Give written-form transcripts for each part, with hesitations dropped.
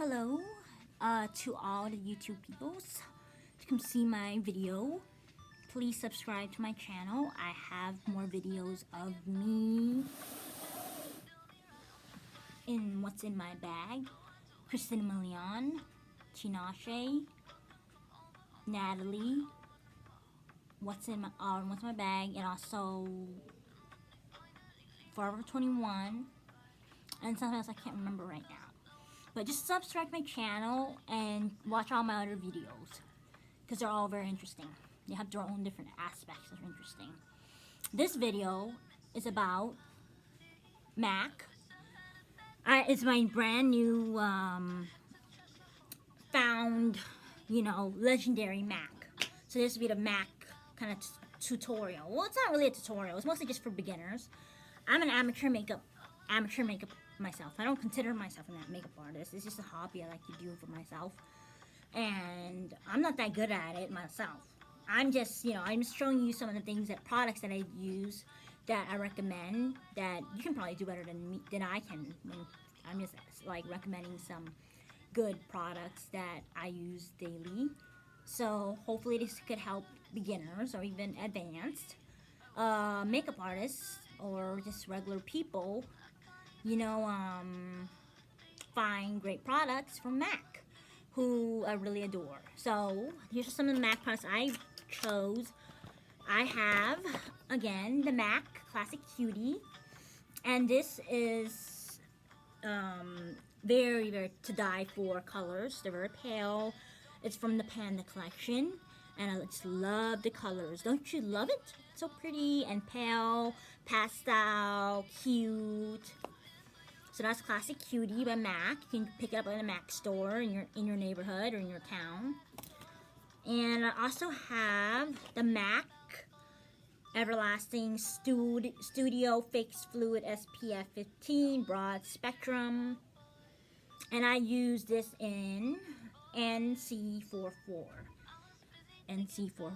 Hello to all the YouTube peoples to come see my video. Please subscribe to my channel. I have more videos of me in what's in my bag. Christina Milian, Tinashe, Natalie, what's in my bag, and also Forever 21, and something else I can't remember right now. But just subscribe to my channel and watch all my other videos because they're all very interesting. They have their own different aspects that are interesting. This video is about Mac. It's my brand new found, legendary Mac. So this will be the Mac kind of tutorial. Well, it's not really a tutorial. It's mostly just for beginners. I'm an amateur makeup myself. I don't consider myself a makeup artist. It's just a hobby I like to do for myself. And I'm not that good at it myself. I'm just showing you some of the products that I use that I recommend that you can probably do better than I can. I'm just like recommending some good products that I use daily. So hopefully this could help beginners or even advanced makeup artists or just regular people find great products from MAC, who I really adore. So here's some of the MAC products I chose. I have, again, the MAC Classic Cutie, and this is very, very to die for colors. They're very pale. It's from the Panda collection, and I just love the colors. Don't you love it? It's so pretty and pale, pastel, cute. So that's Classic Cutie by MAC. You can pick it up at a MAC store in your neighborhood or in your town. And I also have the MAC Everlasting Studio Fix Fluid SPF 15 Broad Spectrum. And I use this in NC44. NC44.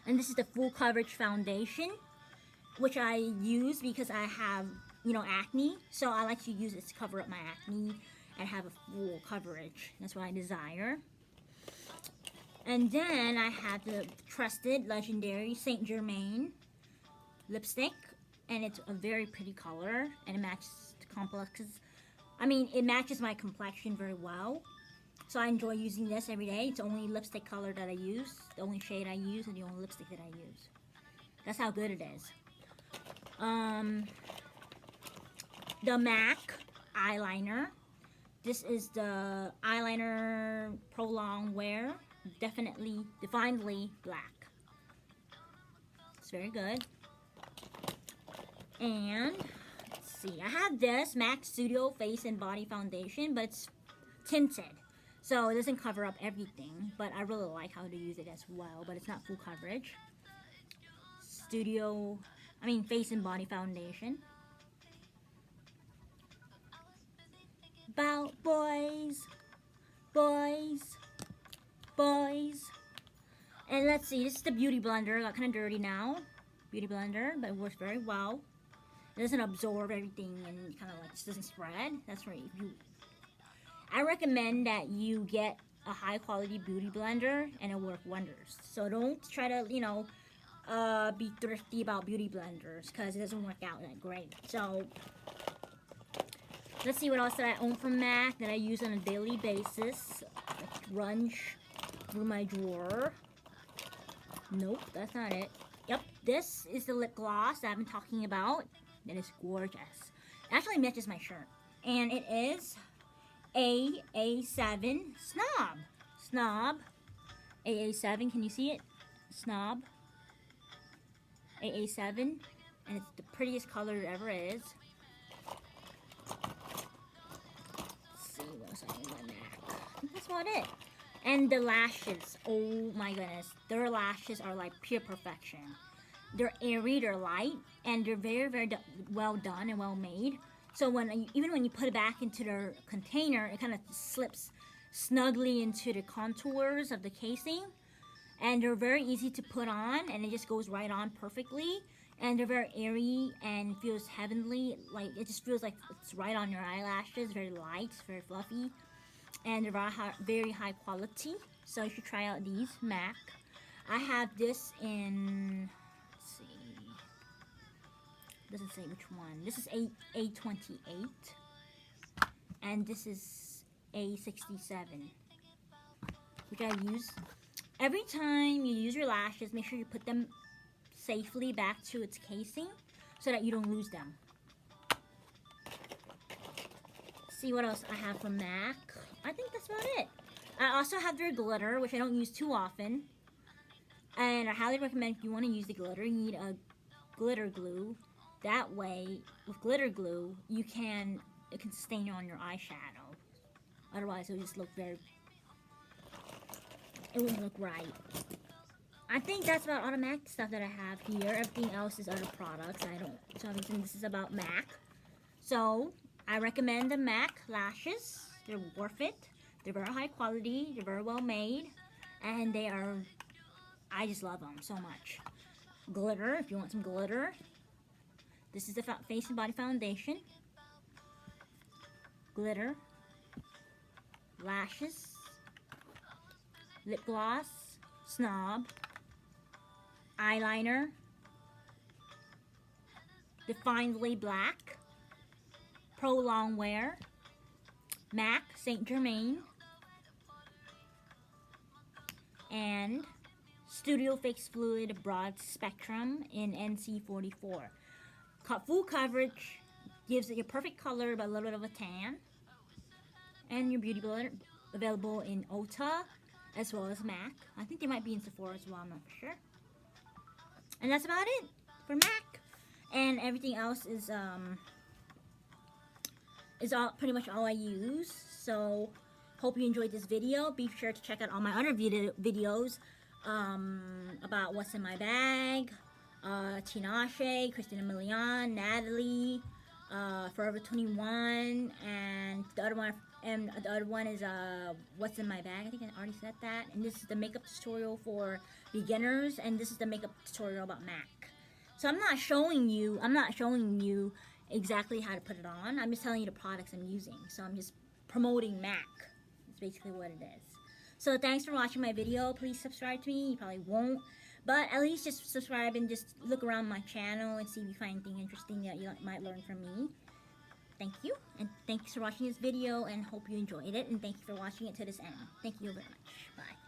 And this is the full coverage foundation, which I use because I have, acne. So I like to use it to cover up my acne and have a full coverage. That's what I desire. And then I have the trusted, legendary Saint Germain lipstick. And it's a very pretty color. And it matches the complexes. It matches my complexion very well. So I enjoy using this every day. It's the only lipstick color that I use, the only shade I use, and the only lipstick that I use. That's how good it is. The MAC eyeliner. This is the eyeliner prolonged wear. Definitely black. It's very good. And let's see, I have this MAC Studio Face and Body Foundation, but it's tinted. So it doesn't cover up everything, but I really like how to use it as well, but it's not full coverage. Face and Body Foundation. About boys. And let's see, this is the Beauty Blender. It got kind of dirty now. Beauty Blender, but it works very well. It doesn't absorb everything and kind of like just doesn't spread. That's right. I recommend that you get a high quality beauty blender and it'll work wonders. So don't try to, be thrifty about beauty blenders because it doesn't work out that great. So let's see what else that I own from MAC that I use on a daily basis. Let's runge through my drawer. Nope, that's not it. Yep, this is the lip gloss that I've been talking about. That is gorgeous. It actually matches my shirt. And it is AA7 Snob. AA7, can you see it? Snob. AA7. And it's the prettiest color it ever is. Let's see what else I have in my MAC. I think that's about it. And the lashes. Oh my goodness. Their lashes are like pure perfection. They're airy, they're light, and they're very, very well done and well made. So even when you put it back into the container, it kind of slips snugly into the contours of the casing. And they're very easy to put on, and it just goes right on perfectly. And they're very airy and feels heavenly. Like, it just feels like it's right on your eyelashes. Very light, very fluffy, and they're very high quality. So you should try out these MAC. I have this in, let's see, doesn't say which one. This is A28, and this is A67, which I use. Every time you use your lashes, make sure you put them safely back to its casing so that you don't lose them. See what else I have from MAC. I think that's about it. I also have their glitter, which I don't use too often. And I highly recommend if you want to use the glitter, you need a glitter glue. That way, with glitter glue, it can stain on your eyeshadow. Otherwise, it would just look it wouldn't look right. I think that's about all the MAC stuff that I have here. Everything else is other products. So obviously this is about MAC. So, I recommend the MAC lashes. They're worth it. They're very high quality. They're very well made. And I just love them so much. Glitter, if you want some glitter. This is the Face and Body Foundation. Glitter. Lashes. Lip gloss. Snob. Eyeliner. Definedly Black. Pro Longwear. MAC Saint Germain. And Studio Fix Fluid Broad Spectrum in NC44. Full coverage, gives it your perfect color but a little bit of a tan. And your beauty blender available in Ulta as well as MAC. I think they might be in Sephora as well, I'm not sure. And that's about it for MAC. And everything else is pretty much all I use. So hope you enjoyed this video. Be sure to check out all my other videos about what's in my bag. Tinashe, Christina Milian, Natalie, Forever 21, and the other one is what's in my bag. I think I already said that. And this is the makeup tutorial for beginners, and this is the makeup tutorial about MAC. So I'm not showing you exactly how to put it on. I'm just telling you the products I'm using. So I'm just promoting MAC. That's basically what it is. So thanks for watching my video. Please subscribe to me. You probably won't, but at least just subscribe and just look around my channel and see if you find anything interesting that you might learn from me. Thank you, and thanks for watching this video, and hope you enjoyed it, and thank you for watching it to this end. Thank you very much. Bye.